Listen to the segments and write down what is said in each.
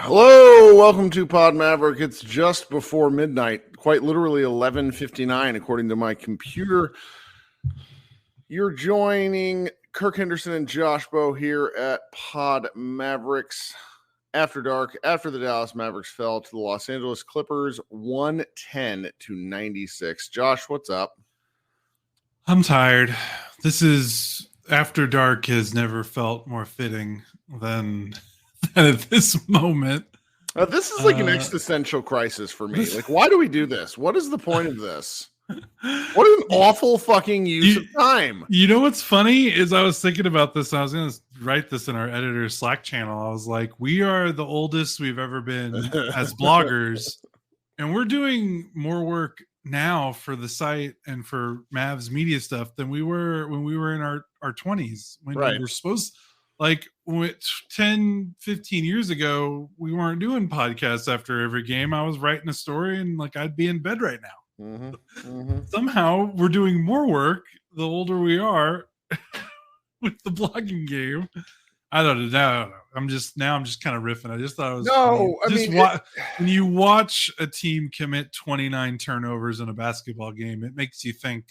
Hello, welcome to Pod Maverick. It's just before midnight, quite literally 11:59 according to my computer. You're joining Kirk Henderson and Josh Bow here at Pod Mavericks after dark, after the Dallas Mavericks fell to the Los Angeles Clippers 110-96. Josh, what's up? I'm tired. This is after dark has never felt more fitting than at this moment. This is like an existential crisis for me. Like, why do we do this? What is the point of this? What an awful fucking use of time. You know what's funny is I was thinking about this. I was going to write this in our editor's Slack channel. I was like, we are the oldest we've ever been as bloggers, and we're doing more work now for the site and for Mavs media stuff than we were when we were in our 20s, when we were supposed, like 10 15 years ago, we weren't doing podcasts after every game. I was writing a story and like I'd be in bed right now. Somehow we're doing more work the older we are with the blogging game. I don't know. I'm just kind of riffing. I just thought it was when you watch a team commit 29 turnovers in a basketball game, it makes you think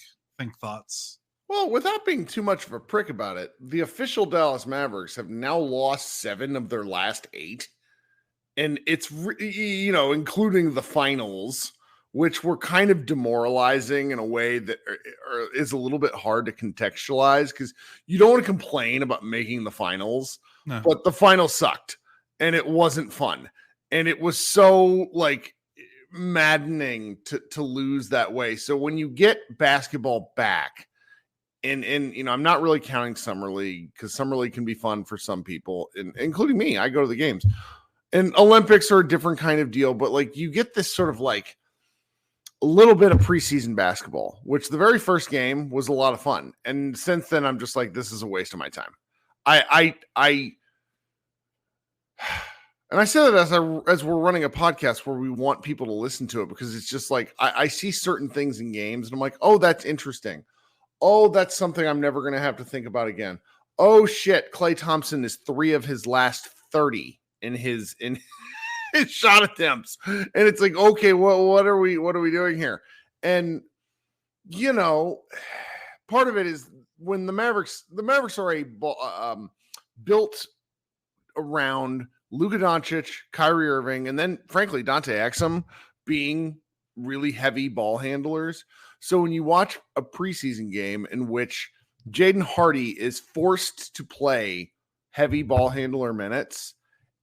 thoughts. Well, without being too much of a prick about it, the official Dallas Mavericks have now lost 7 of their last 8. And it's, including the finals, which were kind of demoralizing in a way that is a little bit hard to contextualize because you don't want to complain about making the finals, but the finals sucked and it wasn't fun. And it was so like maddening to lose that way. So when you get basketball back, and I'm not really counting Summer League because Summer League can be fun for some people, including me. I go to the games. And Olympics are a different kind of deal, but like you get this sort of like a little bit of preseason basketball, which the very first game was a lot of fun. And since then, I'm just like, this is a waste of my time. And I say that as we're running a podcast where we want people to listen to it, because it's just like, I see certain things in games and I'm like, oh, that's interesting. Oh, that's something I'm never going to have to think about again. Oh shit. Klay Thompson is 3 of his last 30 in his shot attempts. And it's like, okay, what are we doing here? And part of it is when the Mavericks are built around Luka Doncic, Kyrie Irving, and then frankly, Dante Exum being really heavy ball handlers. So when you watch a preseason game in which Jaden Hardy is forced to play heavy ball handler minutes,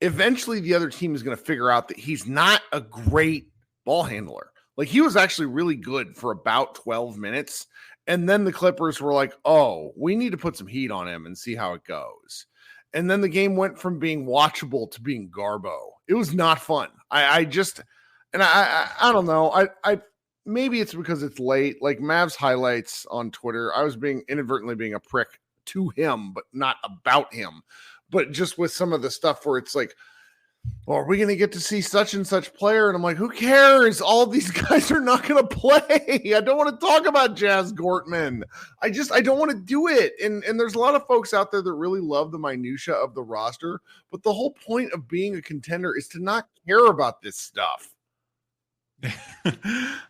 eventually the other team is going to figure out that he's not a great ball handler. Like he was actually really good for about 12 minutes. And then the Clippers were like, oh, we need to put some heat on him and see how it goes. And then the game went from being watchable to being garbo. It was not fun. I don't know. Maybe it's because it's late. Like Mavs highlights on Twitter, I was inadvertently being a prick to him, but not about him. But just with some of the stuff where it's like, well, are we going to get to see such and such player? And I'm like, who cares? All these guys are not going to play. I don't want to talk about Jazz Gortman. I don't want to do it. And there's a lot of folks out there that really love the minutia of the roster. But the whole point of being a contender is to not care about this stuff.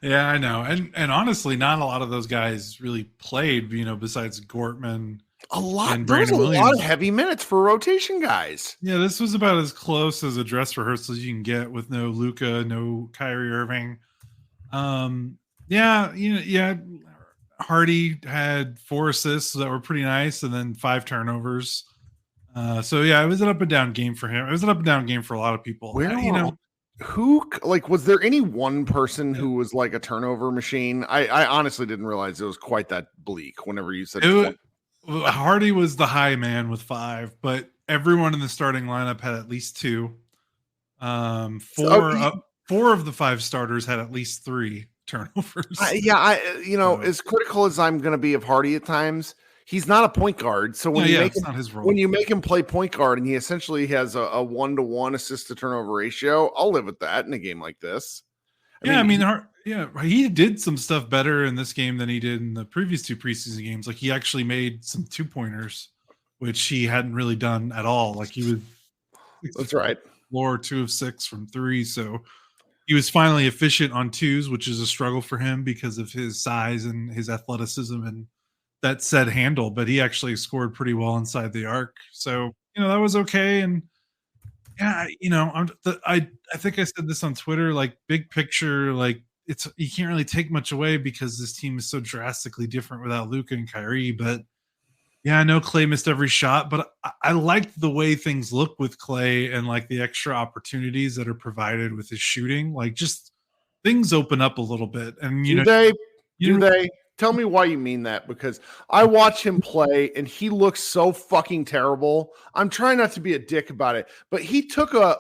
Yeah, I know. And honestly, not a lot of those guys really played, besides Gortman. A lot. There was a lot of heavy minutes for rotation guys. Yeah, this was about as close as a dress rehearsal as you can get with no Luka, no Kyrie Irving. Hardy had 4 assists that were pretty nice, and then 5 turnovers. So yeah, it was an up and down game for him. It was an up and down game for a lot of people. Was there any one person who was like a turnover machine? I honestly didn't realize it was quite that bleak whenever you said it. Hardy was the high man with 5, but everyone in the starting lineup had at least 2. 4 of the 5 starters had at least 3 turnovers. As critical as I'm going to be of Hardy at times, he's not a point guard. So when not his role. When you make him play point guard and he essentially has a 1-to-1 assist to turnover ratio, I'll live with that in a game like this. He did some stuff better in this game than he did in the previous 2 preseason games. Like he actually made some 2-pointers, which he hadn't really done at all. Like he was. That's right. floor, 2 of 6 from 3. So he was finally efficient on twos, which is a struggle for him because of his size and his athleticism and that said handle. But he actually scored pretty well inside the arc. So, that was okay. And yeah, I think I said this on Twitter, like big picture, like you can't really take much away because this team is so drastically different without Luka and Kyrie. But yeah, I know Clay missed every shot, but I liked the way things look with Clay and like the extra opportunities that are provided with his shooting. Like just things open up a little bit. And Do they? Tell me why you mean that, because I watch him play and he looks so fucking terrible. I'm trying not to be a dick about it, but he took a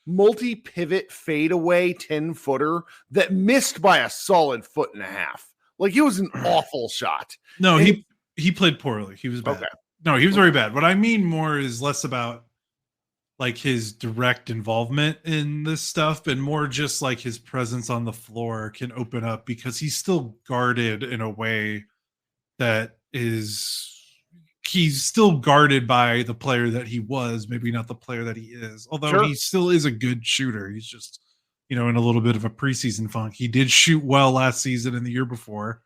multi-pivot fadeaway 10-footer that missed by a solid 1.5 feet. Like it was an awful shot. No, he played poorly. He was bad. Okay. No, he was very bad. What I mean more is less about like his direct involvement in this stuff and more just like his presence on the floor can open up because he's still guarded in a way that he's still guarded by the player that he was, maybe not the player that he is, although he still is a good shooter. He's just, in a little bit of a preseason funk. He did shoot well last season and the year before.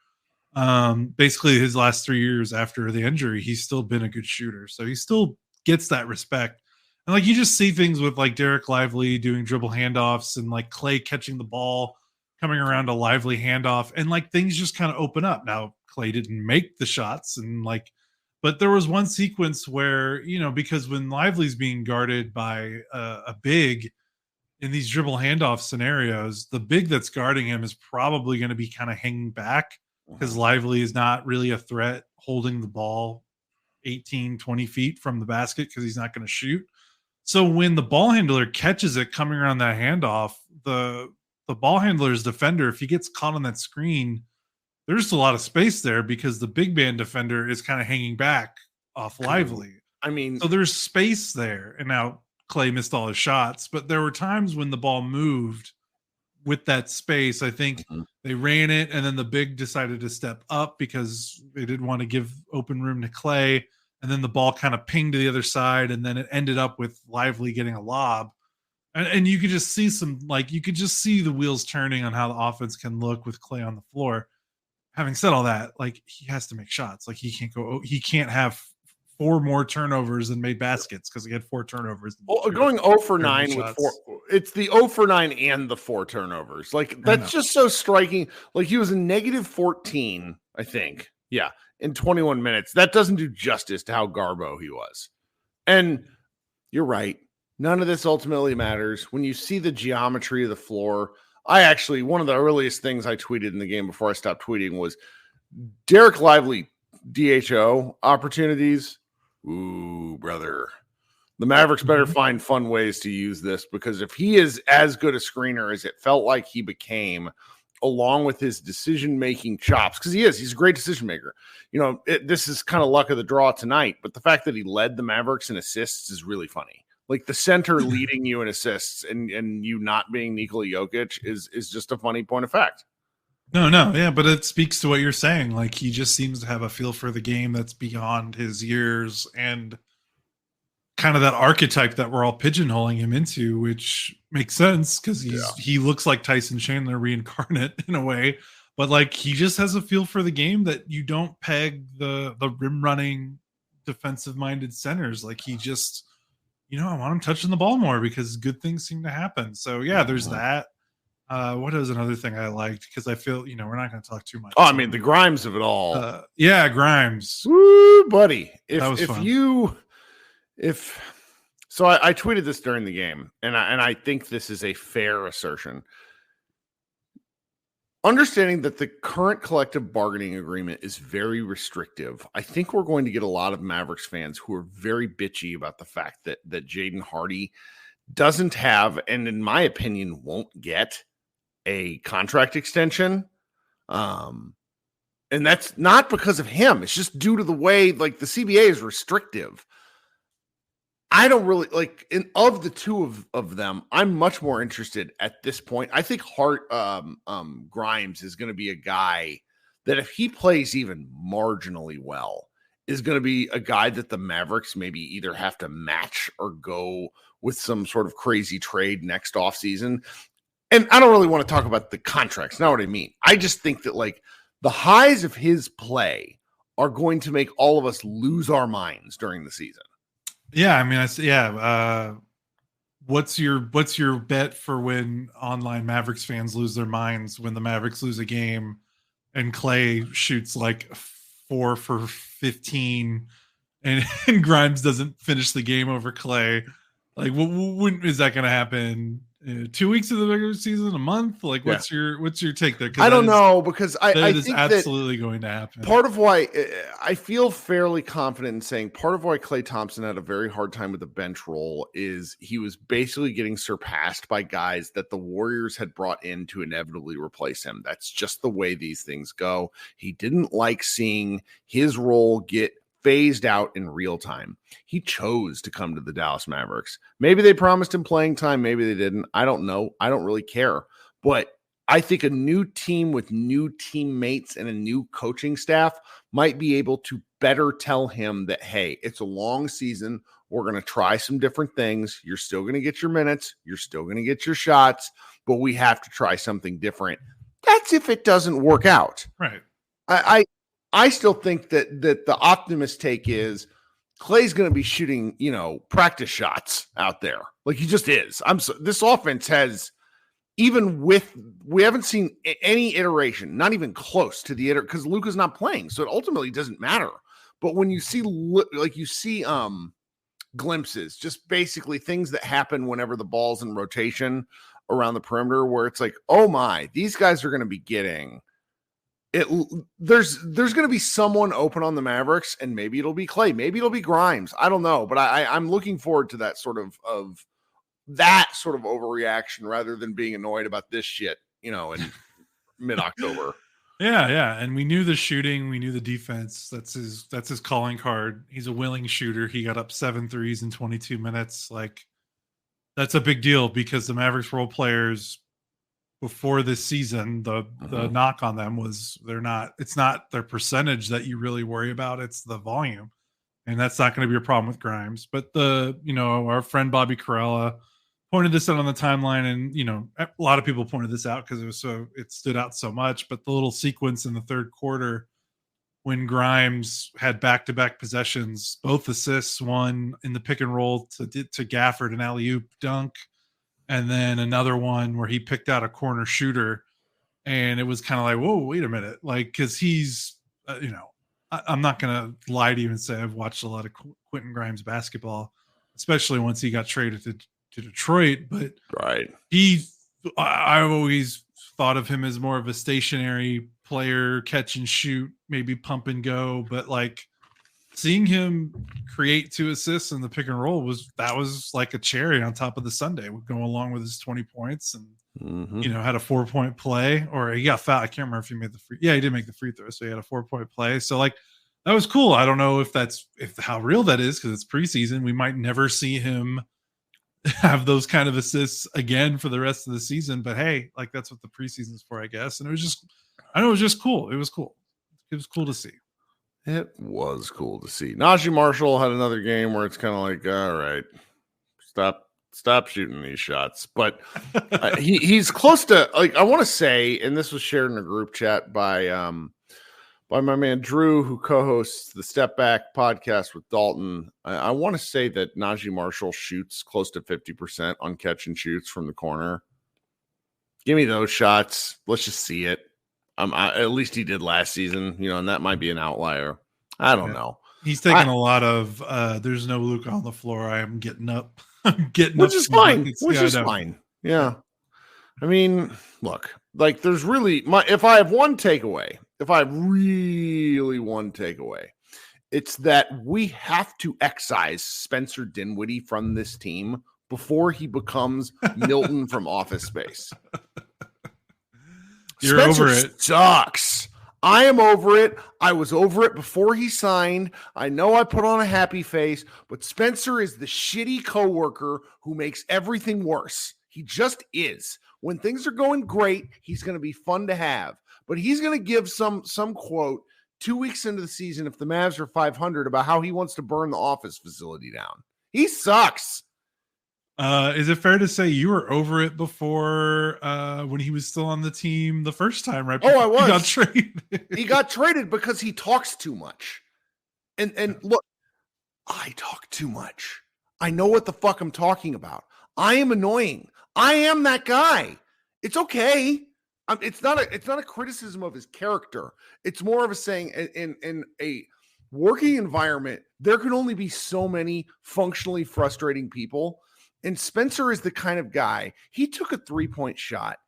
Basically his last 3 years after the injury, he's still been a good shooter. So he still gets that respect. And like you just see things with like Derek Lively doing dribble handoffs and like Clay catching the ball, coming around a Lively handoff, and like things just kind of open up. Now Clay didn't make the shots but there was one sequence where, because when Lively's being guarded by a big in these dribble handoff scenarios, the big that's guarding him is probably going to be kind of hanging back because Lively is not really a threat holding the ball 18, 20 feet from the basket because he's not going to shoot. So when the ball handler catches it coming around that handoff, the ball handler's defender, if he gets caught on that screen, there's a lot of space there because the big man defender is kind of hanging back off Lively. So there's space there. And now Clay missed all his shots, but there were times when the ball moved with that space. I think they ran it and then the big decided to step up because they didn't want to give open room to Clay. And then the ball kind of pinged to the other side, and then it ended up with Lively getting a lob. And you could just see the wheels turning on how the offense can look with Clay on the floor. Having said all that, like he has to make shots. Like he can't have 4 more turnovers than made baskets because he had 4 turnovers. Well, going 0 for 9 with 4. It's the 0 for 9 and the 4 turnovers. Like that's just so striking. Like he was a negative 14, I think. Yeah. In 21 minutes. That doesn't do justice to how garbo he was. And you're right. None of this ultimately matters. When you see the geometry of the floor, one of the earliest things I tweeted in the game before I stopped tweeting was Derek Lively DHO opportunities. Ooh, brother. The Mavericks better find fun ways to use this because if he is as good a screener as it felt like he became, along with his decision-making chops, because he's a great decision maker. This is kind of luck of the draw tonight, but the fact that he led the Mavericks in assists is really funny. Like the center leading you in assists and you not being Nikola Jokic is just a funny point of fact. No, yeah, but it speaks to what you're saying. Like he just seems to have a feel for the game that's beyond his years and kind of that archetype that we're all pigeonholing him into, which makes sense because he looks like Tyson Chandler reincarnate in a way, but like he just has a feel for the game that you don't peg the rim running defensive minded centers. Like he just, I want him touching the ball more because good things seem to happen. So yeah, there's that. What is another thing I liked? Because I feel, we're not going to talk too much. Oh, I mean, the Grimes of it all. Yeah, Grimes. Woo, buddy. That was fun. I tweeted this during the game, and I think this is a fair assertion. Understanding that the current collective bargaining agreement is very restrictive, I think we're going to get a lot of Mavericks fans who are very bitchy about the fact that Jaden Hardy doesn't have, and in my opinion, won't get a contract extension. And that's not because of him. It's just due to the way, like, the CBA is restrictive. I don't really like of the two of them. I'm much more interested at this point. I think Grimes is going to be a guy that if he plays even marginally well, is going to be a guy that the Mavericks maybe either have to match or go with some sort of crazy trade next offseason. And I don't really want to talk about the contracts. Not what I mean. I just think that like the highs of his play are going to make all of us lose our minds during the season. Yeah, I mean, what's your bet for when online Mavericks fans lose their minds when the Mavericks lose a game and Clay shoots like 4 for 15 and Grimes doesn't finish the game over Clay? Like, when is that going to happen? 2 weeks of the regular season, a month? Like, what's your take there? I don't know, because I think that absolutely going to happen. Part of why I feel fairly confident in saying part of why Klay Thompson had a very hard time with the bench role is he was basically getting surpassed by guys that the Warriors had brought in to inevitably replace him. That's just the way these things go. He didn't like seeing his role get phased out in real time. He chose to come to the Dallas Mavericks. Maybe they promised him playing time. Maybe they didn't. I don't know. I don't really care. But I think a new team with new teammates and a new coaching staff might be able to better tell him that, hey, it's a long season. We're going to try some different things. You're still going to get your minutes. You're still going to get your shots, but we have to try something different. That's if it doesn't work out. Right. I still think that the optimist take is Clay's going to be shooting, practice shots out there. Like he just is. This offense has, even with, we haven't seen any iteration, not even close to the iteration, because Luka's not playing. So it ultimately doesn't matter. But when you see, glimpses, just basically things that happen whenever the ball's in rotation around the perimeter, where it's like, oh my, these guys are going to be getting it. There's going to be someone open on the Mavericks, and maybe it'll be Clay, maybe it'll be Grimes. I don't know, but I'm looking forward to that sort of overreaction rather than being annoyed about this shit, in mid-October. Yeah. And we knew the shooting, we knew the defense. That's his calling card. He's a willing shooter. He got up 7 threes in 22 minutes. Like, that's a big deal because the Mavericks role players before this season, the knock on them was it's not their percentage that you really worry about, it's the volume. And that's not going to be a problem with Grimes. But our friend Bobby Carella pointed this out on the timeline, and a lot of people pointed this out because it stood out so much. But the little sequence in the third quarter when Grimes had back-to-back possessions, both assists, one in the pick and roll to Gafford, an alley-oop dunk, and then another one where he picked out a corner shooter, and it was kind of like, whoa, wait a minute, like, because he's I'm not going to lie to you and say I've watched a lot of Quentin Grimes basketball, especially once he got traded to Detroit. But right, I've always thought of him as more of a stationary player, catch and shoot, maybe pump and go. But like seeing him create 2 assists in the pick and roll was like a cherry on top of the sundae, would go along with his 20 points and had a 4-point play, or he got fouled. I can't remember if he made he did make the free throw. So he had a 4-point play. So like, that was cool. I don't know if how real that is, because it's preseason. We might never see him have those kind of assists again for the rest of the season, but hey, like, that's what the preseason's for, I guess. And it was just cool. It was cool. It was cool to see. It was cool to see. Najee Marshall had another game where it's kind of like, all right, stop shooting these shots. But he's close to, like, I want to say, and this was shared in a group chat by my man Drew, who co-hosts the Step Back podcast with Dalton. I want to say that Najee Marshall shoots close to 50% on catch and shoots from the corner. Give me those shots. Let's just see it. At least he did last season, and that might be an outlier. I don't know. He's taking a lot of there's no Luka on the floor. I am getting up. Which is fine. Fine. Yeah. I mean, look, like, there's really if I have really one takeaway, it's that we have to excise Spencer Dinwiddie from this team before he becomes Milton from Office Space. You're Spencer over it. Sucks. I am over it. I was over it before he signed. I know I put on a happy face, but Spencer is the shitty coworker who makes everything worse. He just is. When things are going great, he's going to be fun to have. But he's going to give some quote 2 weeks into the season, if the Mavs are 500, about how he wants to burn the office facility down. He sucks. Is it fair to say you were over it before when he was still on the team the first time, right? Oh, I was. He got traded. He got traded because he talks too much. And look, I talk too much. I know what the fuck I'm talking about. I am annoying. I am that guy. It's okay. It's not a criticism of his character. It's more of a saying in a working environment, there can only be so many functionally frustrating people. And Spencer is the kind of guy, he took a 3-point shot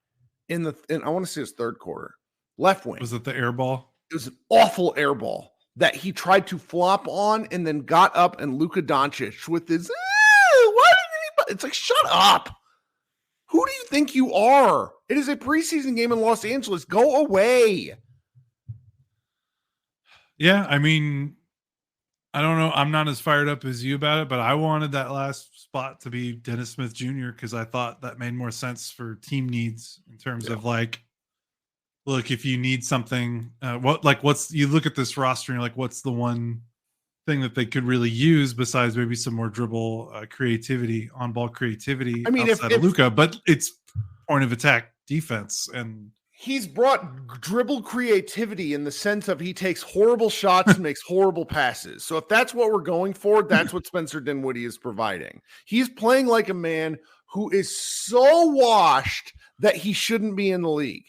in I want to say his third quarter, left wing. Was it the air ball? It was an awful air ball that he tried to flop on and then got up, and Luka Doncic with his, why did it's like, shut up. Who do you think you are? It is a preseason game in Los Angeles. Go away. Yeah, I mean, I don't know. I'm not as fired up as you about it, but I wanted that last spot to be Dennis Smith Jr. because I thought that made more sense for team needs in terms of like, look, if you need something, you look at this roster and you're like, what's the one thing that they could really use besides maybe some more dribble creativity, on ball creativity? I mean, outside of Luka, but it's point of attack defense, and he's brought dribble creativity in the sense of he takes horrible shots and makes horrible passes. So if that's what we're going for, that's what Spencer Dinwiddie is providing. He's playing like a man who is so washed that he shouldn't be in the league.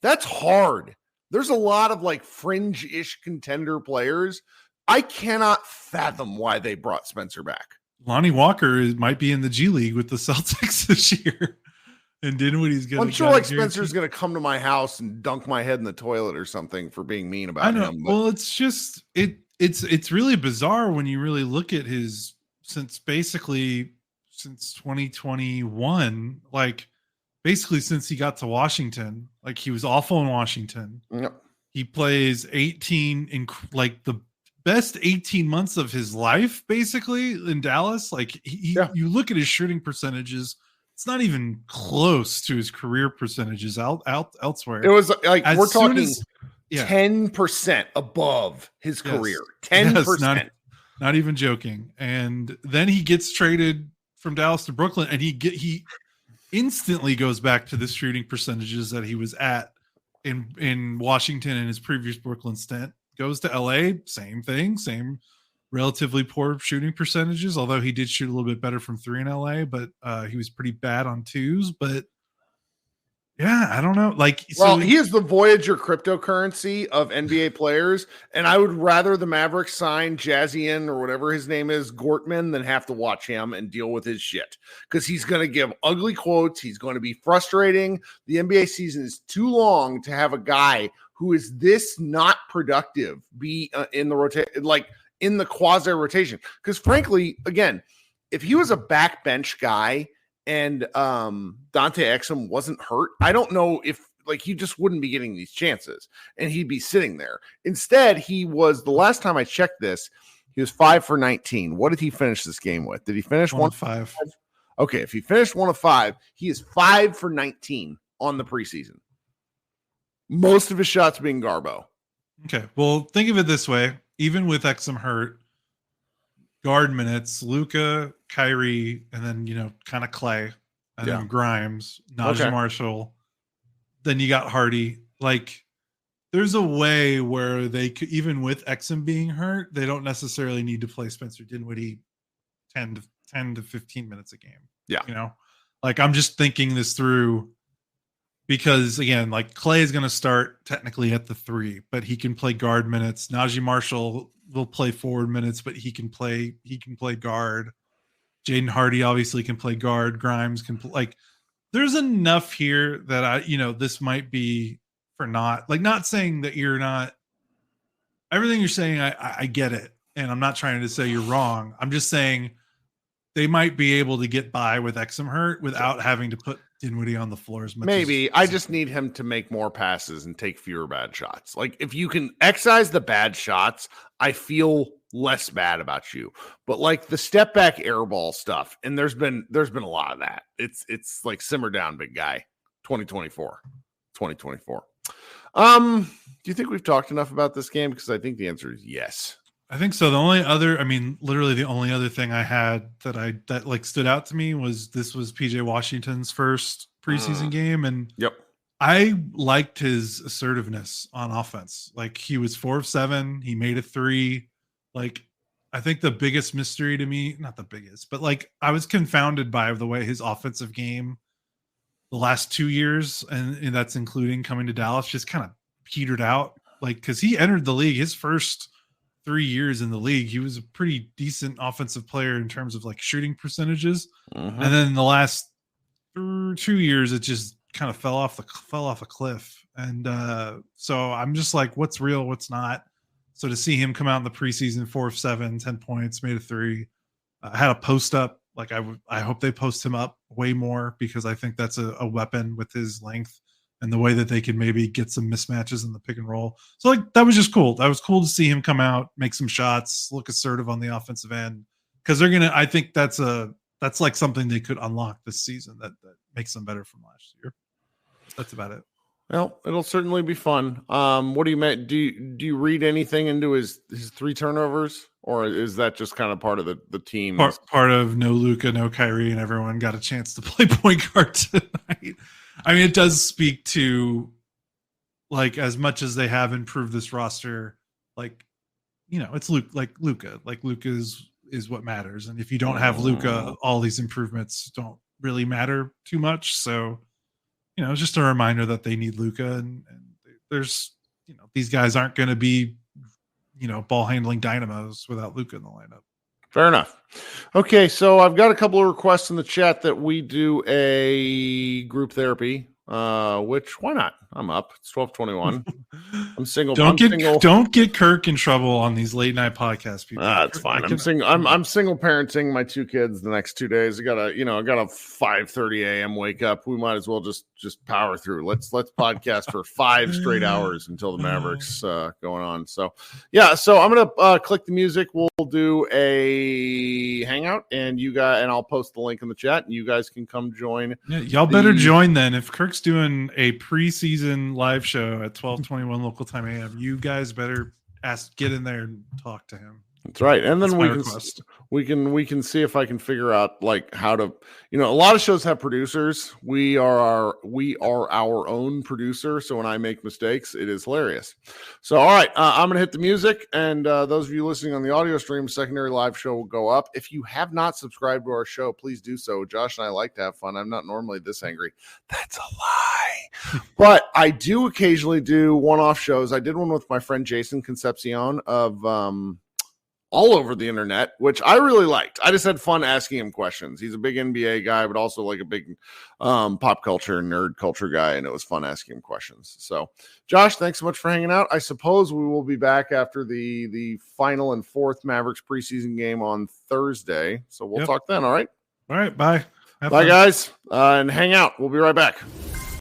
That's hard. There's a lot of like fringe-ish contender players. I cannot fathom why they brought Spencer back. Lonnie Walker might be in the G League with the Celtics this year. And Dinwiddie's going to. I'm sure like Spencer's going to come to my house and dunk my head in the toilet or something for being mean about him. But... Well, it's just it's really bizarre when you really look at his since 2021, like basically since he got to Washington. Like he was awful in Washington. Yep. He plays 18 in like the best 18 months of his life, basically in Dallas. Like you look at his shooting percentages. It's not even close to his career percentages elsewhere. It was like we're talking 10% above his career. 10%. Yes, not even joking. And then he gets traded from Dallas to Brooklyn, and he instantly goes back to the shooting percentages that he was at in Washington in his previous Brooklyn stint. Goes to LA, same thing, same relatively poor shooting percentages, although he did shoot a little bit better from 3 in LA, but he was pretty bad on 2s. But yeah, I don't know. Like, he is the Voyager cryptocurrency of NBA players, and I would rather the Mavericks sign Jazzian or whatever his name is, Gortman, than have to watch him and deal with his shit, because he's going to give ugly quotes. He's going to be frustrating. The NBA season is too long to have a guy who is this not productive be in the rotation, like in the quasi rotation. Because frankly, again, if he was a backbench guy and Dante Exum wasn't hurt, I don't know if like he just wouldn't be getting these chances and he'd be sitting there. Instead, he was, the last time I checked this, he was 5 for 19. What did he finish this game with? Did he finish 1 of 5? Okay, if he finished 1 of 5, he is 5 for 19 on the preseason. Most of his shots being Garbo. Okay, well, think of it this way. Even with Exum hurt, guard minutes, Luka, Kyrie, and then, kind of Clay, and then Grimes, Najee Marshall. Then you got Hardy. Like, there's a way where they could, even with Exum being hurt, they don't necessarily need to play Spencer Dinwiddie 10 to 15 minutes a game. Yeah. Like, I'm just thinking this through. Because again, like Clay is going to start technically at the 3, but he can play guard minutes. Najee Marshall will play forward minutes, but he can play guard. Jaden Hardy obviously can play guard. Grimes can play. Like, there's enough here that this might be for not saying that you're not. Everything you're saying, I get it, and I'm not trying to say you're wrong. I'm just saying they might be able to get by with Exum hurt without having to put Dinwiddie on the floor as much. Maybe I just need him to make more passes and take fewer bad shots. Like, if you can excise the bad shots, I feel less bad about you. But like the step back airball stuff, and there's been a lot of that. It's like simmer down, big guy. 2024. Do you think we've talked enough about this game? Because I think the answer is yes. I think so. Literally the only other thing I had that like stood out to me was PJ Washington's first preseason game. And Yep. I liked his assertiveness on offense. Like he was 4 of 7. He made a 3. Like I think the biggest mystery to me, not the biggest, but like I was confounded by the way his offensive game the last 2 years, and that's including coming to Dallas, just kind of petered out. Like, because he entered the league his first 3 years in the league, he was a pretty decent offensive player in terms of like shooting percentages. Mm-hmm. And then the last 2 years, it just kind of fell off a cliff. And so I'm just like, what's real, what's not? So to see him come out in the preseason, 4 of 7, 10 points, made a 3, had a post up. Like I hope they post him up way more, because I think that's a weapon with his length and the way that they can maybe get some mismatches in the pick and roll. So like that was just cool. That was cool to see him come out, make some shots, look assertive on the offensive end, because I think that's like something they could unlock this season that makes them better from last year. That's about it. Well, it'll certainly be fun. What do you mean? Do you read anything into his 3 turnovers, or is that just kind of part of the team? Part of no Luka, no Kyrie, and everyone got a chance to play point guard tonight. I mean, it does speak to, like, as much as they have improved this roster, like, it's Luka. Like Luka is what matters, and if you don't have Luka, all these improvements don't really matter too much. So, it's just a reminder that they need Luka, and there's, these guys aren't going to be, ball handling dynamos without Luka in the lineup. Fair enough. Okay, so I've got a couple of requests in the chat that we do a group therapy, which why not? I'm up. It's 12:21. I'm single. Don't get Kirk in trouble on these late night podcasts, people. It's fine. I'm single. I'm single parenting my 2 kids the next 2 days. I got a 5:30 a.m. wake up. We might as well just power through. Let's podcast for 5 straight hours until the Mavericks going on. So yeah. So I'm gonna click the music. We'll do a hangout, and I'll post the link in the chat, and you guys can come join. Yeah, y'all better join then. If Kirk's doing a preseason live show at 12:21 local time AM, you guys better get in there and talk to him. That's right. And then we can see if I can figure out like how to, a lot of shows have producers. We are our own producer. So when I make mistakes, it is hilarious. So, all right, I'm going to hit the music, and those of you listening on the audio stream, secondary live show will go up. If you have not subscribed to our show, please do so. Josh and I like to have fun. I'm not normally this angry. That's a lie. But I do occasionally do one-off shows. I did one with my friend Jason Concepcion of all over the internet, which I really liked. I just had fun asking him questions. He's a big NBA guy, but also like a big pop culture, nerd culture guy, and it was fun asking him questions. So, Josh, thanks so much for hanging out. I suppose we will be back after the final and 4th Mavericks preseason game on Thursday. So we'll talk then, all right? All right, bye. Bye, guys, and hang out. We'll be right back.